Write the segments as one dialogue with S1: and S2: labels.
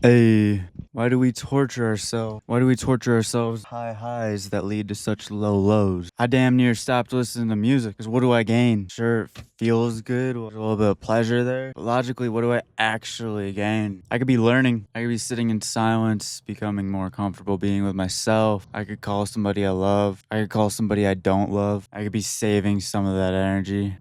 S1: Hey, why do we torture ourselves? Why do we torture ourselves? High highs that lead to such low lows. I damn near stopped listening to music because what do I gain? Sure, it feels good, there's a little bit of pleasure there. But logically, what do I actually gain? I could be learning. I could be sitting in silence, becoming more comfortable being with myself. I could call somebody I love. I could call somebody I don't love. I could be saving some of that energy.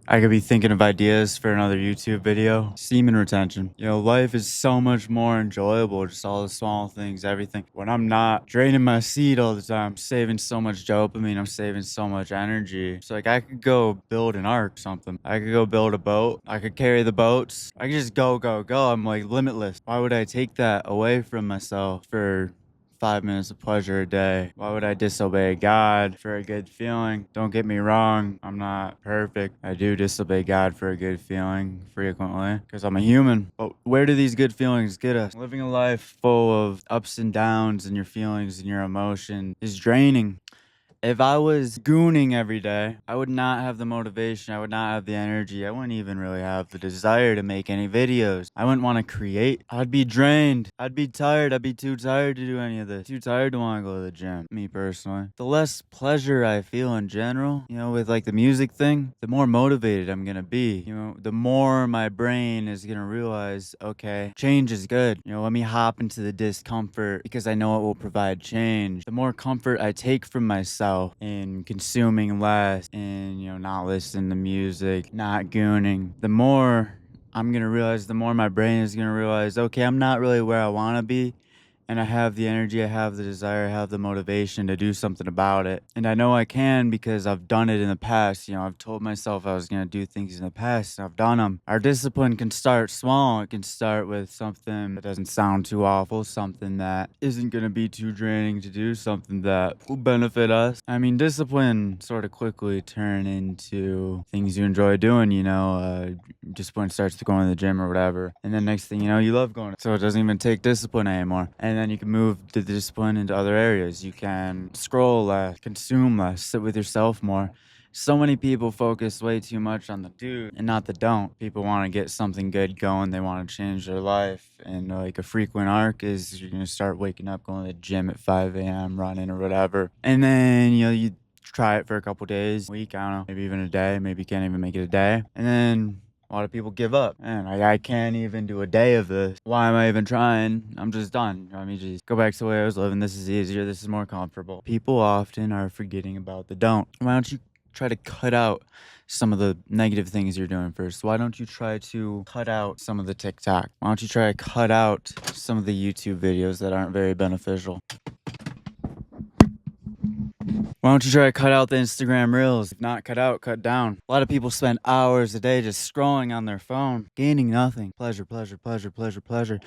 S1: I could be thinking of ideas for another YouTube video. Semen retention. Life is so much more enjoyable, just all the small things, everything. When I'm not draining my seed all the time, I'm saving so much dopamine, I'm saving so much energy. It's like I could go build an ark or something. I could go build a boat. I could carry the boats. I could just go, go, go. I'm like limitless. Why would I take that away from myself for 5 minutes of pleasure a day? Why would I disobey God for a good feeling? Don't get me wrong, I'm not perfect. I do disobey God for a good feeling frequently because I'm a human. But where do these good feelings get us? Living a life full of ups and downs and your feelings and your emotion is draining. If I was gooning every day, I would not have the motivation. I would not have the energy. I wouldn't even really have the desire to make any videos. I wouldn't want to create. I'd be drained. I'd be tired. I'd be too tired to do any of this. Too tired to want to go to the gym, me personally. The less pleasure I feel in general, with like the music thing, the more motivated I'm going to be. The more my brain is going to realize, okay, change is good. Let me hop into the discomfort because I know it will provide change. The more comfort I take from myself in consuming less and, not listening to music, not gooning, the more I'm going to realize, the more my brain is going to realize, okay, I'm not really where I want to be. And I have the energy, I have the desire, I have the motivation to do something about it. And I know I can because I've done it in the past. I've told myself I was going to do things in the past, and I've done them. Our discipline can start small. It can start with something that doesn't sound too awful, something that isn't going to be too draining to do, something that will benefit us. I mean, discipline sort of quickly turn into things you enjoy doing, discipline starts to going to the gym or whatever. And then next thing you know, you love going. So it doesn't even take discipline anymore. And then you can move the discipline into other areas. You can scroll less, consume less, sit with yourself more. So many people focus way too much on the do and not the don't. People want to get something good going. They want to change their life. And like a frequent arc is you're going to start waking up, going to the gym at 5 a.m., running or whatever. And then, you try it for a couple days, a week, I don't know, maybe even a day. Maybe you can't even make it a day. And then a lot of people give up. Man, I can't even do a day of this. Why am I even trying? I'm just done. Let me just go back to the way I was living. This is easier. This is more comfortable. People often are forgetting about the don't. Why don't you try to cut out some of the negative things you're doing first? Why don't you try to cut out some of the TikTok? Why don't you try to cut out some of the YouTube videos that aren't very beneficial? Why don't you try to cut out the Instagram reels? If not cut out, cut down. A lot of people spend hours a day just scrolling on their phone, gaining nothing. Pleasure, pleasure, pleasure, pleasure, pleasure.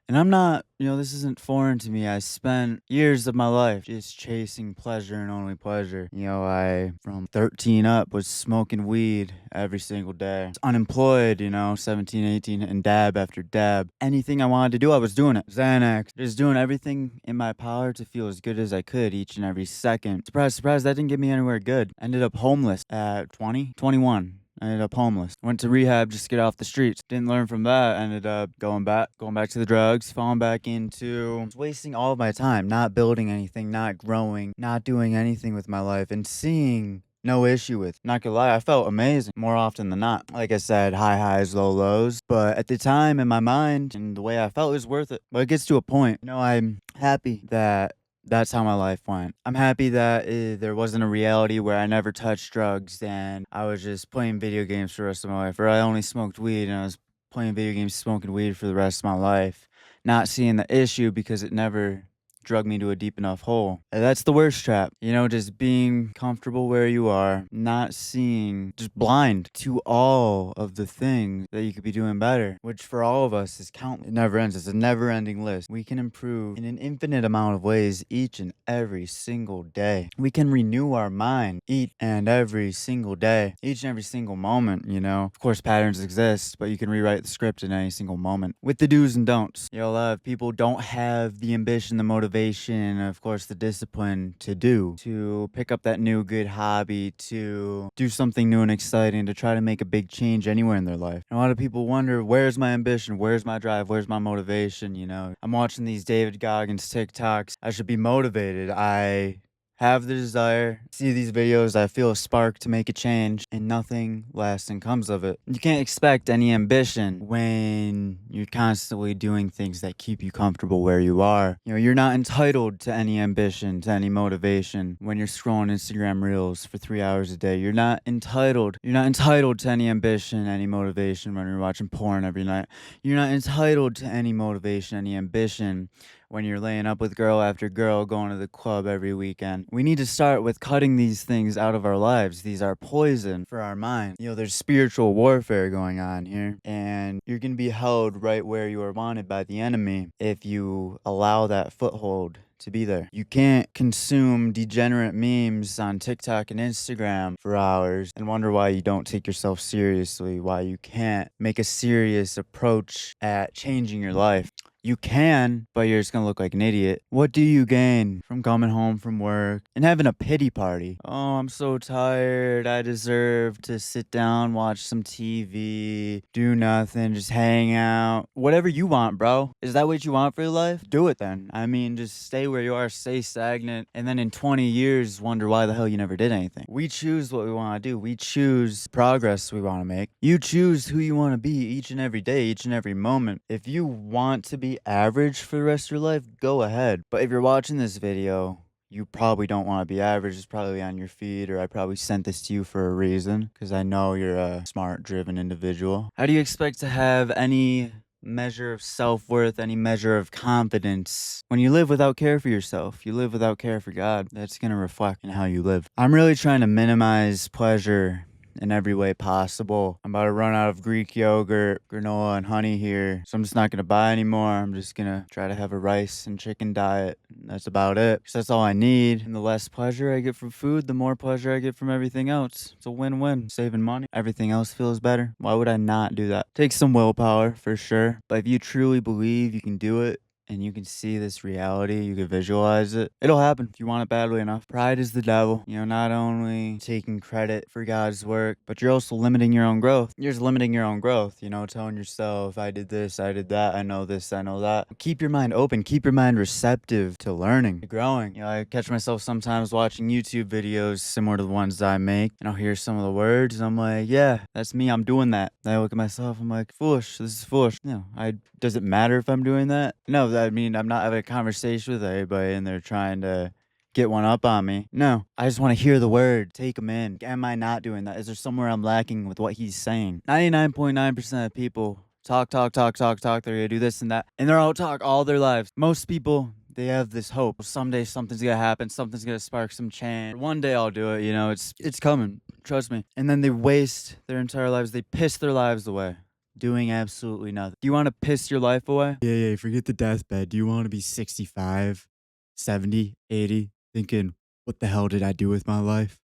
S1: And I'm not, this isn't foreign to me. I spent years of my life just chasing pleasure and only pleasure. I, from 13 up, was smoking weed every single day. I was unemployed, 17, 18, and dab after dab. Anything I wanted to do, I was doing it. Xanax, just doing everything in my power to feel as good as I could each and every second. Surprise, surprise, that didn't get me anywhere good. Ended up homeless at 20, 21. I ended up homeless. Went to rehab just to get off the streets. Didn't learn from that. Ended up going back to the drugs, falling back into wasting all of my time, not building anything, not growing, not doing anything with my life, and seeing no issue with. Not gonna lie, I felt amazing more often than not. Like I said, high highs, low lows. But at the time, in my mind, and the way I felt, it was worth it. But it gets to a point. I'm happy that that's how my life went. I'm happy that there wasn't a reality where I never touched drugs and I was just playing video games for the rest of my life, or I only smoked weed and I was playing video games, smoking weed for the rest of my life, not seeing the issue because it never drug me to a deep enough hole. And that's the worst trap. Just being comfortable where you are, not seeing, just blind to all of the things that you could be doing better, which for all of us is countless. It never ends. It's a never ending list. We can improve in an infinite amount of ways each and every single day. We can renew our mind each and every single day, each and every single moment, Of course, patterns exist, but you can rewrite the script in any single moment with the do's and don'ts. A lot of people don't have the ambition, the motivation, motivation, of course, the discipline to pick up that new good hobby, to do something new and exciting, to try to make a big change anywhere in their life. And a lot of people wonder, where's my ambition? Where's my drive? Where's my motivation? You know, I'm watching these David Goggins TikToks. I should be motivated. I have the desire, see these videos, I feel a spark to make a change, and nothing lasting comes of it. You can't expect any ambition when you're constantly doing things that keep you comfortable where you are. You know, you're not entitled to any ambition, to any motivation when you're scrolling Instagram Reels for 3 hours a day. You're not entitled. You're not entitled to any ambition, any motivation when you're watching porn every night. You're not entitled to any motivation, any ambition when you're laying up with girl after girl, going to the club every weekend. We need to start with cutting these things out of our lives. These are poison for our mind. You know, there's spiritual warfare going on here, and you're going to be held right where you are wanted by the enemy if you allow that foothold to be there. You can't consume degenerate memes on TikTok and Instagram for hours and wonder why you don't take yourself seriously, why you can't make a serious approach at changing your life. You can, but you're just gonna look like an idiot. What do you gain from coming home from work and having a pity party? Oh, I'm so tired. I deserve to sit down, watch some TV, do nothing, just hang out. Whatever you want, bro. Is that what you want for your life? Do it then. I mean, just stay where you are, stay stagnant, and then in 20 years, wonder why the hell you never did anything. We choose what we want to do. We choose progress we want to make. You choose who you want to be each and every day, each and every moment. If you want to be average for the rest of your life, go ahead. But if you're watching this video, you probably don't want to be average. It's probably on your feed, or I probably sent this to you for a reason, because I know you're a smart, driven individual. How do you expect to have any measure of self-worth, any measure of confidence when you live without care for yourself? You live without care for God. That's going to reflect in how you live. I'm really trying to minimize pleasure in every way possible. I'm about to run out of Greek yogurt, granola, and honey here, so I'm just not gonna buy anymore. I'm just gonna try to have a rice and chicken diet. That's about it, 'cause that's all I need. And the less pleasure I get from food, the more pleasure I get from everything else. It's a win-win. Saving money, everything else feels better. Why would I not do that? Takes some willpower for sure, but if you truly believe you can do it, and you can see this reality, you can visualize it, it'll happen if you want it badly enough. Pride is the devil. You know, not only taking credit for God's work, but you're also limiting your own growth. You're just limiting your own growth, you know, telling yourself, I did this, I did that, I know this, I know that. Keep your mind open, keep your mind receptive to learning, to growing. You know, I catch myself sometimes watching YouTube videos similar to the ones that I make, and I'll hear some of the words, and I'm like, yeah, that's me, I'm doing that. And I look at myself, I'm like, foolish, this is foolish. You know, does it matter if I'm doing that? No, I mean, I'm not having a conversation with everybody and they're trying to get one up on me. No, I just want to hear the word, take them in. Am I not doing that? Is there somewhere I'm lacking with what he's saying? 99.9% of people talk. They're gonna do this and that, and they're all talk all their lives. Most people, they have this hope. Someday something's gonna happen. Something's gonna spark some change. One day I'll do it. You know, it's coming. Trust me. And then they waste their entire lives. They piss their lives away doing absolutely nothing. Do you want to piss your life away? Yeah, forget the deathbed. Do you want to be 65, 70, 80, thinking, what the hell did I do with my life?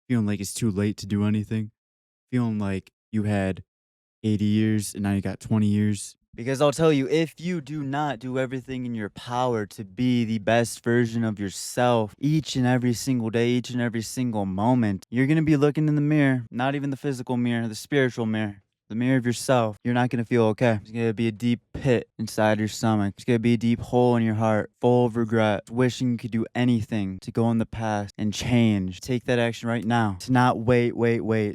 S1: Feeling like it's too late to do anything? Feeling like you had 80 years and now you got 20 years? Because I'll tell you, if you do not do everything in your power to be the best version of yourself each and every single day, each and every single moment, you're going to be looking in the mirror, not even the physical mirror, the spiritual mirror. The mirror of yourself, you're not going to feel okay. There's going to be a deep pit inside your stomach. There's going to be a deep hole in your heart, full of regret, wishing you could do anything to go in the past and change. Take that action right now. To not wait,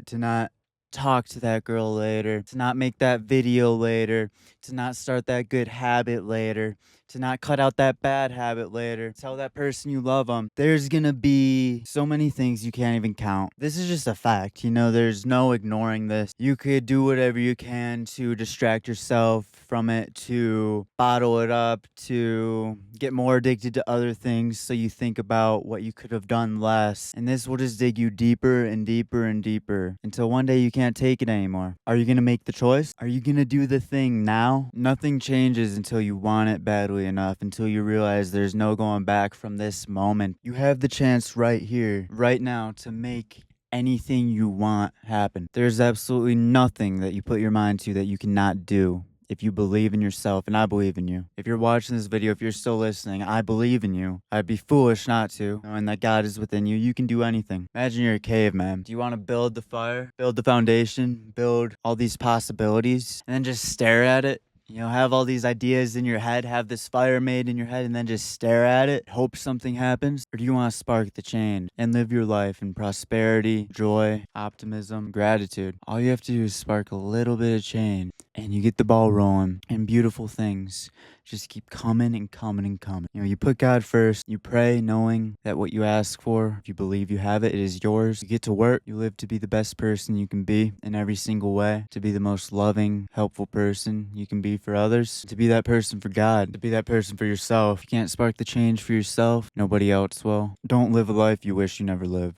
S1: to not talk to that girl later, to not make that video later, to not start that good habit later, to not cut out that bad habit later. Tell that person you love them. There's gonna be so many things you can't even count. This is just a fact, you know, there's no ignoring this. You could do whatever you can to distract yourself from it, to bottle it up, to get more addicted to other things so you think about what you could have done less. And this will just dig you deeper and deeper and deeper until one day you can't take it anymore. Are you gonna make the choice? Are you gonna do the thing now? Nothing changes until you want it badly enough, until you realize there's no going back from this moment. You have the chance right here, right now, to make anything you want happen. There's absolutely nothing that you put your mind to that you cannot do if you believe in yourself, and I believe in you. If you're watching this video, if you're still listening, I believe in you. I'd be foolish not to, knowing that God is within you. You can do anything. Imagine you're a caveman. Do you want to build the fire, build the foundation, build all these possibilities, and then just stare at it? You know, have all these ideas in your head, have this fire made in your head, and then just stare at it, hope something happens? Or do you want to spark the change and live your life in prosperity, joy, optimism, gratitude? All you have to do is spark a little bit of change, and you get the ball rolling, and beautiful things just keep coming and coming and coming. You know, you put God first, you pray knowing that what you ask for, if you believe you have it, it is yours. You get to work, you live to be the best person you can be in every single way, to be the most loving, helpful person you can be for others, to be that person for God, to be that person for yourself. If you can't spark the change for yourself, nobody else will. Don't live a life you wish you never lived.